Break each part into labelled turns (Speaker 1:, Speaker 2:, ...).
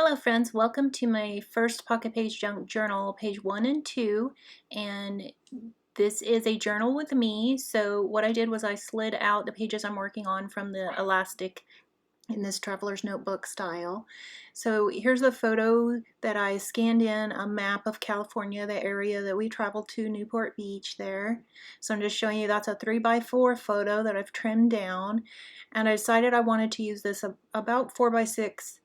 Speaker 1: Hello friends, welcome to my first Pocket Page Junk Journal, page 1 and 2, and this is a journal with me. So what I did was I slid out the pages I'm working on from the elastic in this traveler's notebook style. So here's the photo that I scanned in, a map of California, the area that we traveled to, Newport Beach there. So I'm just showing you that's a 3x4 photo that I've trimmed down, and I decided I wanted to use this about 4x6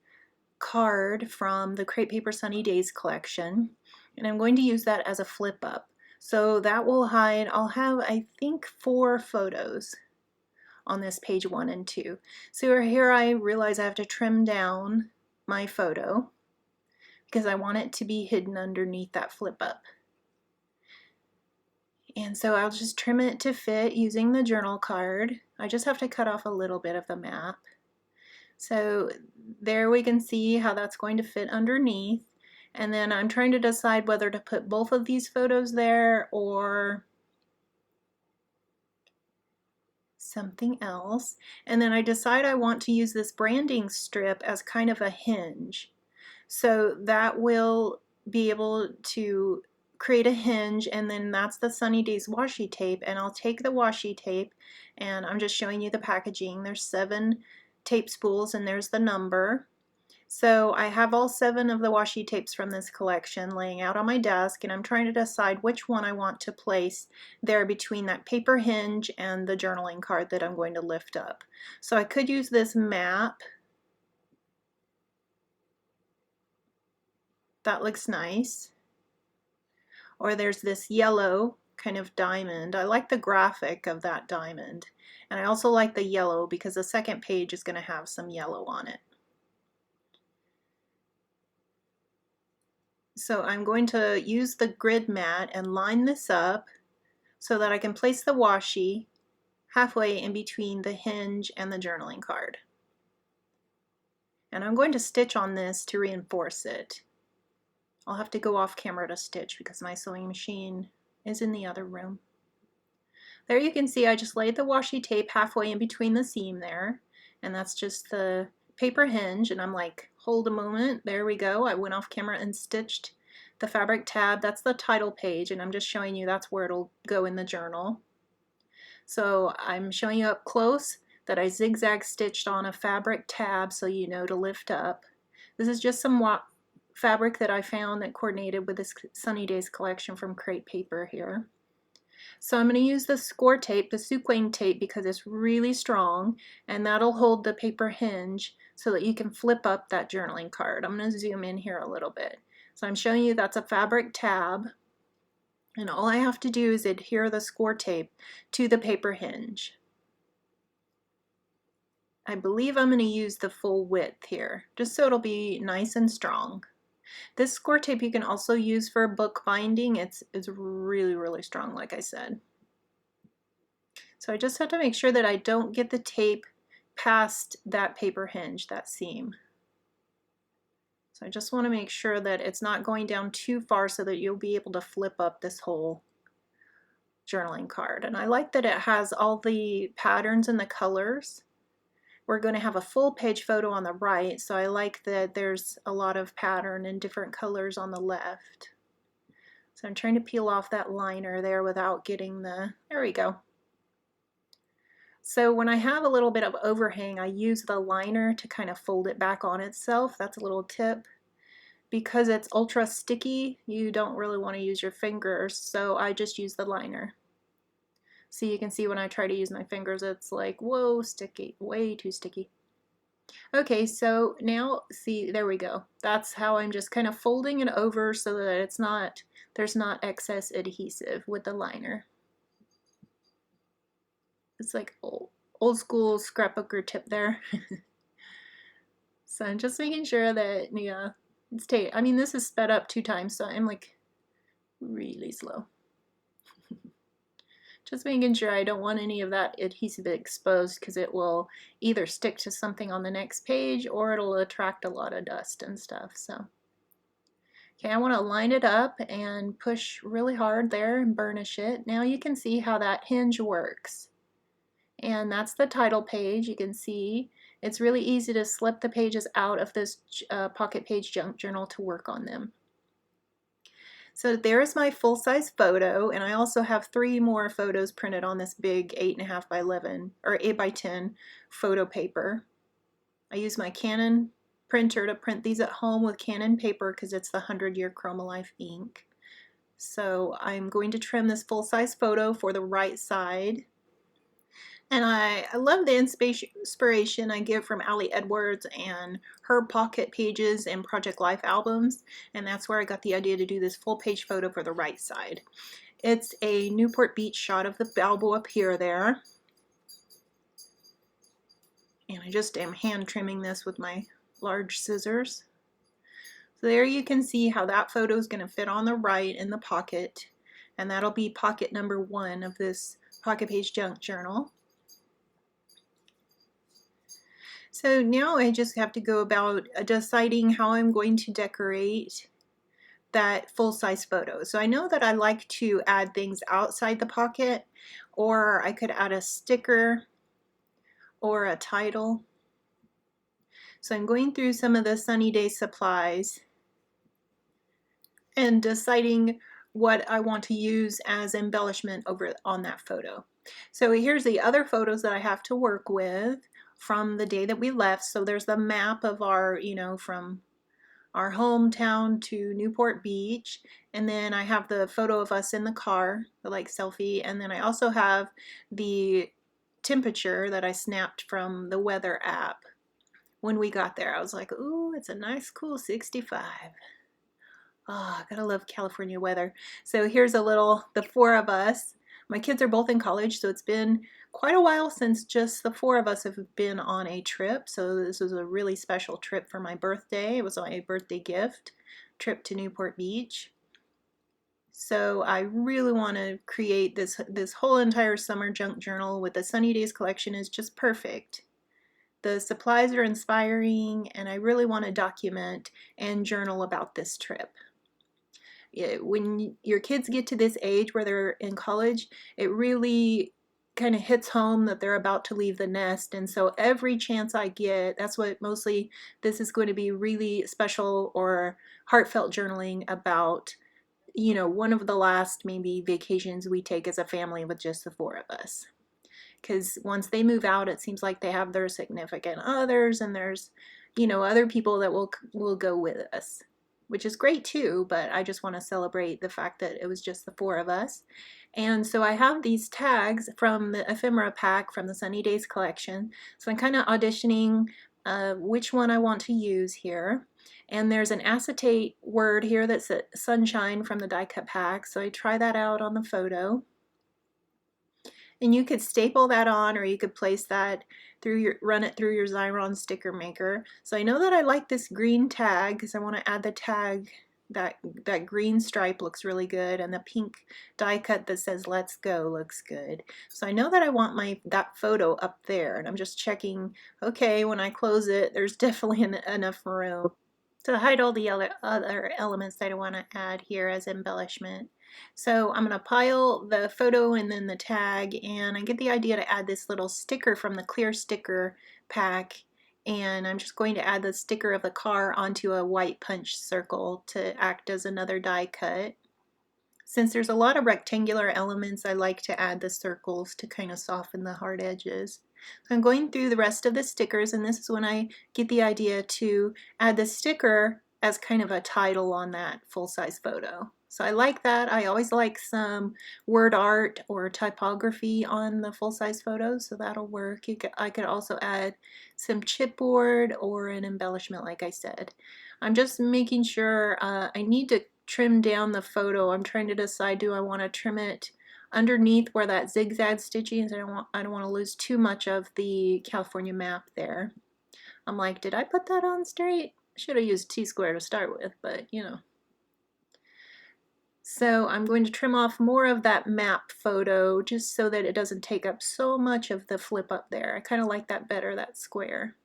Speaker 1: card from the Crepe Paper Sunny Days collection, and I'm going to use that as a flip up. So that will hide, I'll have I think 4 photos on this page 1 and 2. So here I realize I have to trim down my photo because I want it to be hidden underneath that flip up. And so I'll just trim it to fit using the journal card. I just have to cut off a little bit of the map. So there we can see how that's going to fit underneath. And then I'm trying to decide whether to put both of these photos there or something else. And then I decide I want to use this branding strip as kind of a hinge. So that will be able to create a hinge, and then that's the Sunny Days washi tape. And I'll take the washi tape, and I'm just showing you the packaging. There's 7 tape spools and there's the number. So I have all 7 of the washi tapes from this collection laying out on my desk, and I'm trying to decide which one I want to place there between that paper hinge and the journaling card that I'm going to lift up. So I could use this map. That looks nice. Or there's this yellow kind of diamond. I like the graphic of that diamond. And I also like the yellow because the second page is going to have some yellow on it. So I'm going to use the grid mat and line this up so that I can place the washi halfway in between the hinge and the journaling card. And I'm going to stitch on this to reinforce it. I'll have to go off camera to stitch because my sewing machine is in the other room. There you can see I just laid the washi tape halfway in between the seam there, and that's just the paper hinge, and I'm like, hold a moment, there we go. I went off camera and stitched the fabric tab. That's the title page, and I'm just showing you that's where it'll go in the journal. So I'm showing you up close that I zigzag stitched on a fabric tab so you know to lift up. This is just some fabric that I found that coordinated with this Sunny Days collection from Crepe Paper here. So I'm going to use the score tape, the sequin tape, because it's really strong, and that'll hold the paper hinge so that you can flip up that journaling card. I'm going to zoom in here a little bit. So I'm showing you that's a fabric tab, and all I have to do is adhere the score tape to the paper hinge. I believe I'm going to use the full width here, just so it'll be nice and strong. This score tape you can also use for book binding. It's really strong, like I said. So I just have to make sure that I don't get the tape past that paper hinge, that seam. So I just want to make sure that it's not going down too far so that you'll be able to flip up this whole journaling card. And I like that it has all the patterns and the colors. We're going to have a full page photo on the right, so I like that there's a lot of pattern and different colors on the left. So I'm trying to peel off that liner there without getting there we go. So when I have a little bit of overhang, I use the liner to kind of fold it back on itself. That's a little tip. Because it's ultra sticky, you don't really want to use your fingers, so I just use the liner. So you can see when I try to use my fingers, it's like, whoa, sticky, way too sticky. Okay, so now, see, there we go. That's how I'm just kind of folding it over so that there's not excess adhesive with the liner. It's like old school scrapbooker tip there. So I'm just making sure that, yeah, it's tape. I mean, this is sped up 2 times, so I'm like really slow. Just making sure I don't want any of that adhesive exposed because it will either stick to something on the next page or it'll attract a lot of dust and stuff. So, okay, I want to line it up and push really hard there and burnish it. Now you can see how that hinge works. And that's the title page. You can see It's really easy to slip the pages out of this pocket page junk journal to work on them. So there's my full-size photo, and I also have 3 more photos printed on this big 8.5 by 11 or 8 by 10 photo paper. I use my Canon printer to print these at home with Canon paper because it's the 100-year Chromalife ink. So I'm going to trim this full-size photo for the right side. And I love the inspiration I get from Ali Edwards and her pocket pages and Project Life albums, and that's where I got the idea to do this full page photo for the right side. It's a Newport Beach shot of the Balboa Pier there. And I just am hand trimming this with my large scissors. So there you can see how that photo is going to fit on the right in the pocket, and that'll be pocket number 1 of this pocket page junk journal. So now I just have to go about deciding how I'm going to decorate that full-size photo. So I know that I like to add things outside the pocket, or I could add a sticker or a title. So I'm going through some of the sunny day supplies and deciding what I want to use as embellishment over on that photo. So here's the other photos that I have to work with from the day that we left. So there's the map of our, from our hometown to Newport Beach, and then I have the photo of us in the car, the like selfie, and then I also have the temperature that I snapped from the weather app when we got there. I was like, ooh, it's a nice cool 65. Oh, I gotta love California weather. So here's the 4 of us. My kids are both in college, so it's been quite a while since just the 4 of us have been on a trip. So this was a really special trip for my birthday. It was my birthday gift, trip to Newport Beach. So I really want to create this whole entire summer junk journal with the Sunny Days collection is just perfect. The supplies are inspiring, and I really want to document and journal about this trip. When your kids get to this age where they're in college, it really kind of hits home that they're about to leave the nest. And so every chance I get, that's what mostly this is going to be really special or heartfelt journaling about, one of the last maybe vacations we take as a family with just the 4 of us. Because once they move out, it seems like they have their significant others, and there's, other people that will go with us, which is great too, but I just want to celebrate the fact that it was just the 4 of us. And so I have these tags from the ephemera pack from the Sunny Days collection. So I'm kind of auditioning which one I want to use here. And there's an acetate word here that's sunshine from the die cut pack. So I try that out on the photo. And you could staple that on, or you could place that run it through your Xyron sticker maker. So I know that I like this green tag because I want to add the tag. That green stripe looks really good, and the pink die cut that says "Let's Go" looks good. So I know that I want that photo up there, and I'm just checking. Okay, when I close it, there's definitely enough room to hide all the other elements that I want to add here as embellishment. So I'm going to pile the photo and then the tag, and I get the idea to add this little sticker from the clear sticker pack, and I'm just going to add the sticker of the car onto a white punch circle to act as another die cut. Since there's a lot of rectangular elements, I like to add the circles to kind of soften the hard edges. So I'm going through the rest of the stickers, and this is when I get the idea to add the sticker as kind of a title on that full-size photo. So I like that. I always like some word art or typography on the full-size photos, so that'll work. I could also add some chipboard or an embellishment, like I said. I'm just making sure I need to trim down the photo. I'm trying to decide, do I want to trim it underneath where that zigzag stitching is? I don't want to lose too much of the California map there. I'm like, did I put that on straight? Should have used T-square to start with, but So I'm going to trim off more of that map photo just so that it doesn't take up so much of the flip up there. I kind of like that better, that square.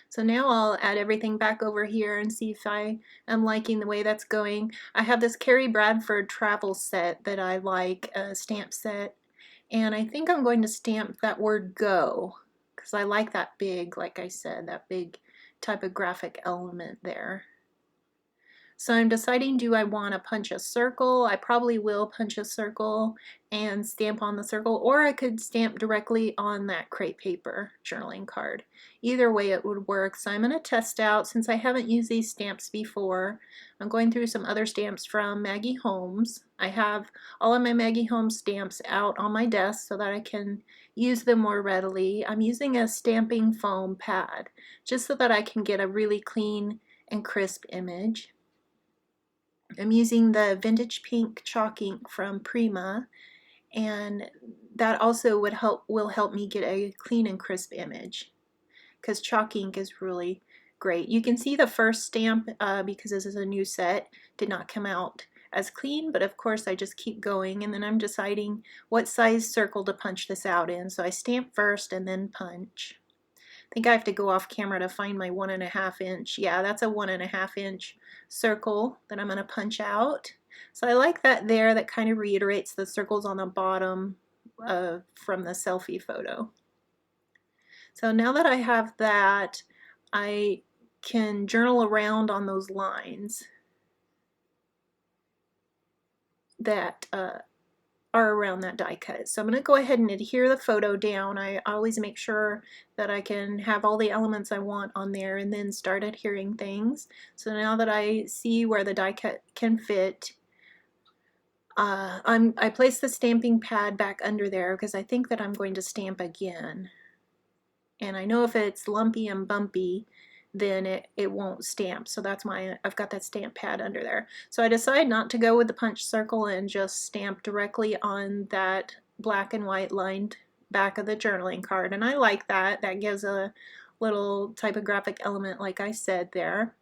Speaker 1: So now I'll add everything back over here and see if I am liking the way that's going. I have this Carrie Bradford travel set that I like, a stamp set, and I think I'm going to stamp that word "go" because I like that big, like I said, that big typographic element there. So I'm deciding, do I want to punch a circle? I probably will punch a circle and stamp on the circle, or I could stamp directly on that crepe paper journaling card. Either way it would work. So I'm going to test out, since I haven't used these stamps before, I'm going through some other stamps from Maggie Holmes. I have all of my Maggie Holmes stamps out on my desk so that I can use them more readily. I'm using a stamping foam pad just so that I can get a really clean and crisp image. I'm using the vintage pink chalk ink from Prima, and that also will help me get a clean and crisp image, because chalk ink is really great. You can see the first stamp, because this is a new set, did not come out as clean, but of course I just keep going, and then I'm deciding what size circle to punch this out in. So I stamp first and then punch. I think I have to go off camera to find my 1.5 inch. Yeah, that's a 1.5 inch circle that I'm going to punch out. So I like that there. That kind of reiterates the circles on the bottom from the selfie photo. So now that I have that, I can journal around on those lines that are around that die cut. So I'm going to go ahead and adhere the photo down. I always make sure that I can have all the elements I want on there and then start adhering things. So now that I see where the die cut can fit, I place the stamping pad back under there because I think that I'm going to stamp again. And I know if it's lumpy and bumpy, then it won't stamp. So that's why I've got that stamp pad under there. So I decided not to go with the punch circle and just stamp directly on that black and white lined back of the journaling card. And I like that. That gives a little typographic element, like I said there.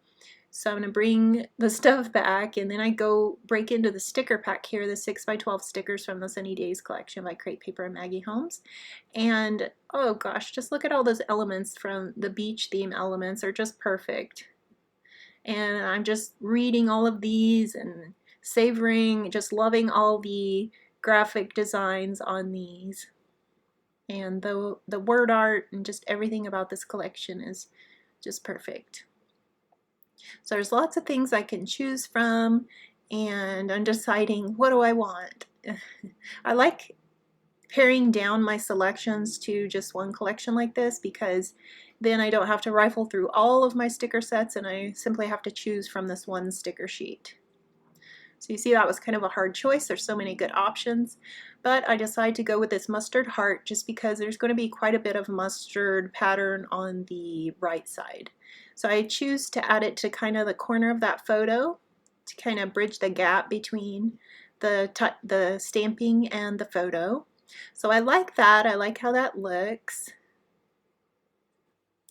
Speaker 1: So I'm going to bring the stuff back, and then I go break into the sticker pack here, the 6x12 stickers from the Sunny Days collection by Crepe Paper and Maggie Holmes. And oh gosh, just look at all those elements from the beach theme elements are just perfect. And I'm just reading all of these and savoring, just loving all the graphic designs on these. And the word art and just everything about this collection is just perfect. So there's lots of things I can choose from, and I'm deciding, what do I want? I like paring down my selections to just one collection like this, because then I don't have to rifle through all of my sticker sets, and I simply have to choose from this one sticker sheet. So you see, that was kind of a hard choice. There's so many good options, but I decided to go with this mustard heart just because there's going to be quite a bit of mustard pattern on the right side. So I choose to add it to kind of the corner of that photo to kind of bridge the gap between the stamping and the photo. So I like that. I like how that looks.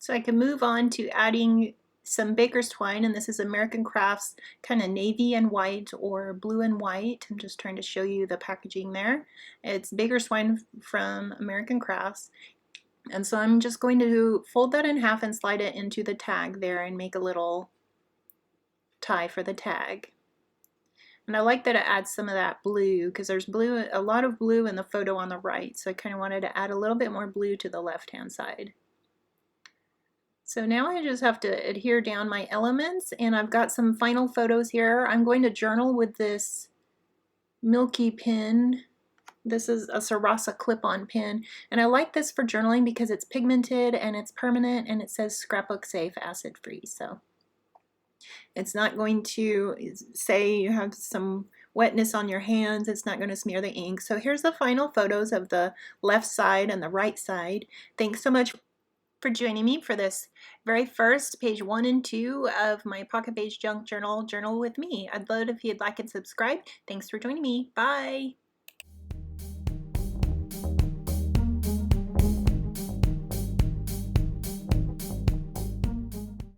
Speaker 1: So I can move on to adding some baker's twine, and this is American Crafts kind of navy and white or blue and white. I'm just trying to show you the packaging there. It's baker's twine from American Crafts. And so I'm just going to fold that in half and slide it into the tag there and make a little tie for the tag. And I like that it adds some of that blue, because there's blue, a lot of blue in the photo on the right, so I kind of wanted to add a little bit more blue to the left-hand side. So now I just have to adhere down my elements, and I've got some final photos here. I'm going to journal with this Milky pen. This is a Sarasa clip-on pen, and I like this for journaling because it's pigmented and it's permanent, and it says scrapbook safe, acid free. So it's not going to say you have some wetness on your hands. It's not going to smear the ink. So here's the final photos of the left side and the right side. Thanks so much for joining me for this very first page 1 and 2 of my Pocket Page Junk Journal, Journal with Me. I'd love it if you'd like and subscribe. Thanks for joining me. Bye.